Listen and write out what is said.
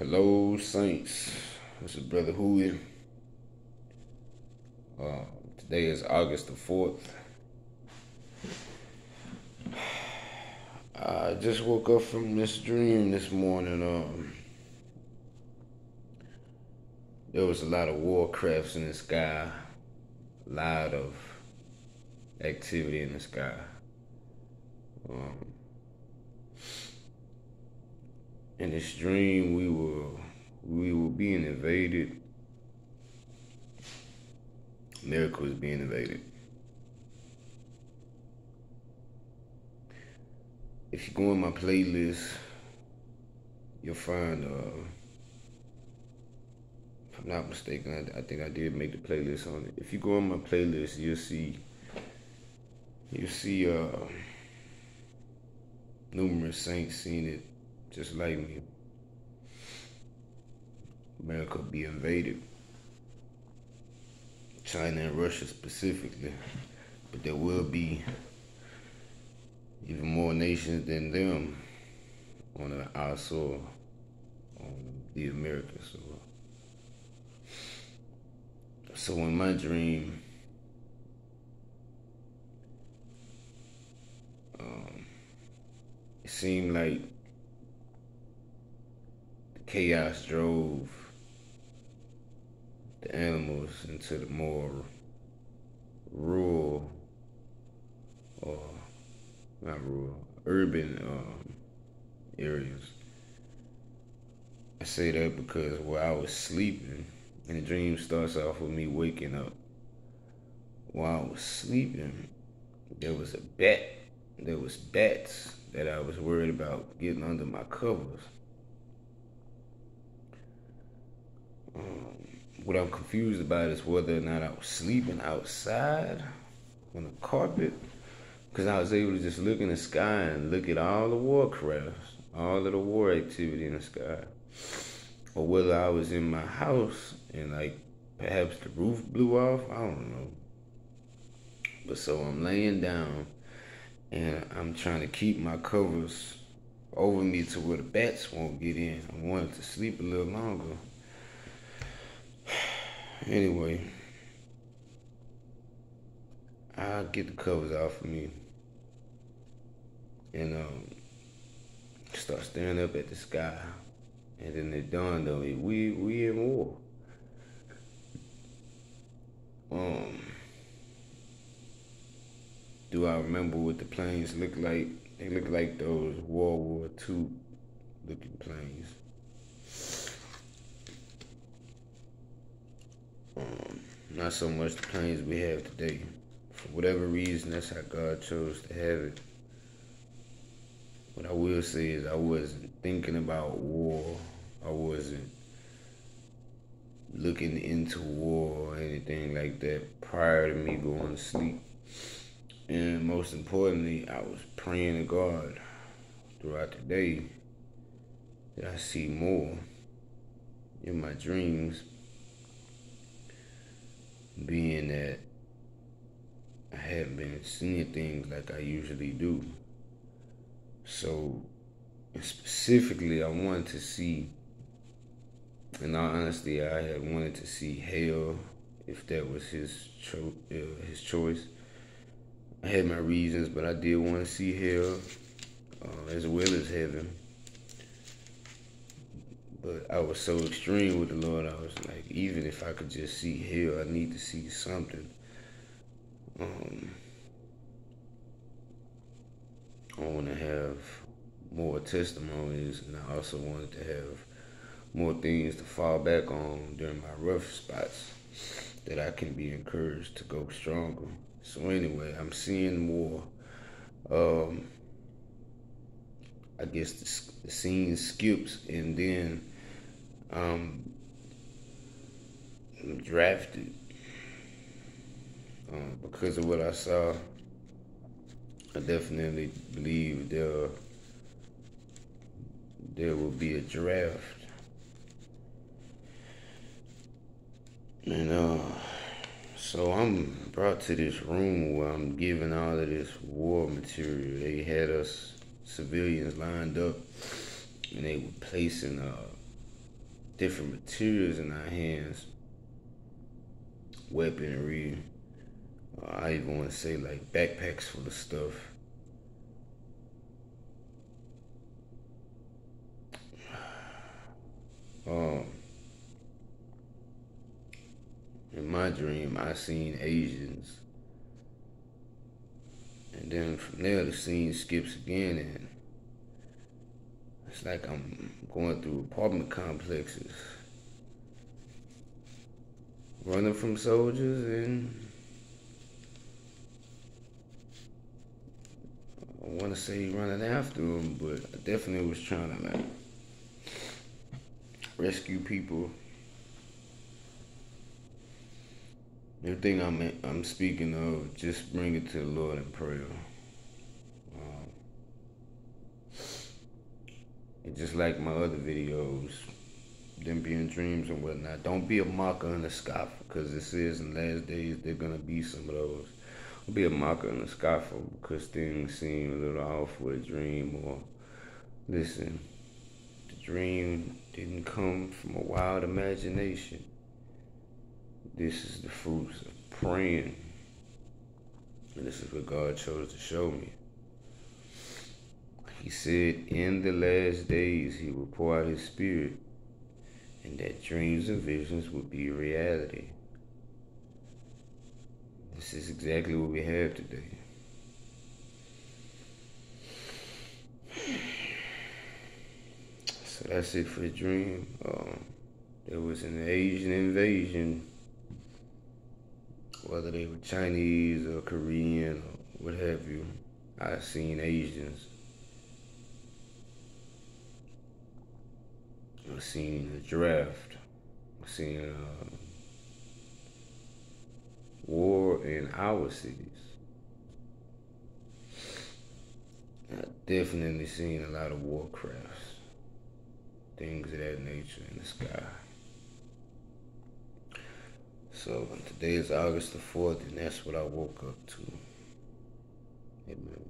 Hello, Saints. This is Brother Huey. Today is August the 4th. I just woke up from this dream this morning. There was a lot of warcrafts in the sky, a lot of activity in the sky. In this dream, we were being invaded. America was being invaded. If you go in my playlist, you'll find, if I'm not mistaken, I think I did make the playlist on it. If you go on my playlist, you'll see numerous saints seeing it just like me. America be invaded. China and Russia specifically. But there will be even more nations than them on our soil, on the American soil. So in my dream, it seemed like the chaos drove the animals into the more rural, or not rural, urban areas. I say that because while I was sleeping, and the dream starts off with me waking up. While I was sleeping, there was bats that I was worried about getting under my covers. What I'm confused about is whether or not I was sleeping outside on the carpet, because I was able to just look in the sky and look at all the warcrafts, all of the war activity in the sky, or whether I was in my house and like perhaps the roof blew off. I don't know. But so I'm laying down and I'm trying to keep my covers over me to where the bats won't get in. I wanted to sleep a little longer. Anyway, I get the covers off of me and start staring up at the sky. And then it dawned on me, we in war. Do I remember what the planes look like? They look like those World War II looking planes. Not so much the planes we have today. For whatever reason, that's how God chose to have it. What I will say is I wasn't thinking about war. I wasn't looking into war or anything like that prior to me going to sleep. And most importantly, I was praying to God throughout the day that I see more in my dreams, being that I hadn't been seeing things like I usually do. So specifically, I wanted to see, in all honesty, I had wanted to see hell, if that was his choice. I had my reasons, but I did want to see hell as well as heaven. But I was so extreme with the Lord, I was like, even if I could just see hell, I need to see something. I want to have more testimonies, and I also wanted to have more things to fall back on during my rough spots that I can be encouraged to go stronger. So anyway, I'm seeing more. I guess the scene skips, and then I'm drafted because of what I saw. I definitely believe there will be a draft. And so I'm brought to this room where I'm given all of this war material. They had us civilians lined up, and they were placing different materials in our hands, weaponry. I even want to say like backpacks full of stuff. In my dream, I seen Asians, and then from there the scene skips again, and it's like I'm going through apartment complexes, running from soldiers, and I want to say running after them, but I definitely was trying to like rescue people. Everything I'm speaking of, just bring it to the Lord in prayer. And just like my other videos, them being dreams and whatnot, don't be a mocker and a scoffer, because it says in the last days they're gonna be some of those. Don't be a mocker and a scoffer because things seem a little off with a dream, or listen, the dream didn't come from a wild imagination. This is the fruits of praying. And this is what God chose to show me. He said in the last days he will pour out his spirit, and that dreams and visions will be reality. This is exactly what we have today. So that's it for the dream. There was an Asian invasion, whether they were Chinese or Korean or what have you. I've seen Asians. I've seen a draft. I've seen war in our cities. I've definitely seen a lot of warcrafts, things of that nature in the sky. So today is August the 4th, and that's what I woke up to. Amen.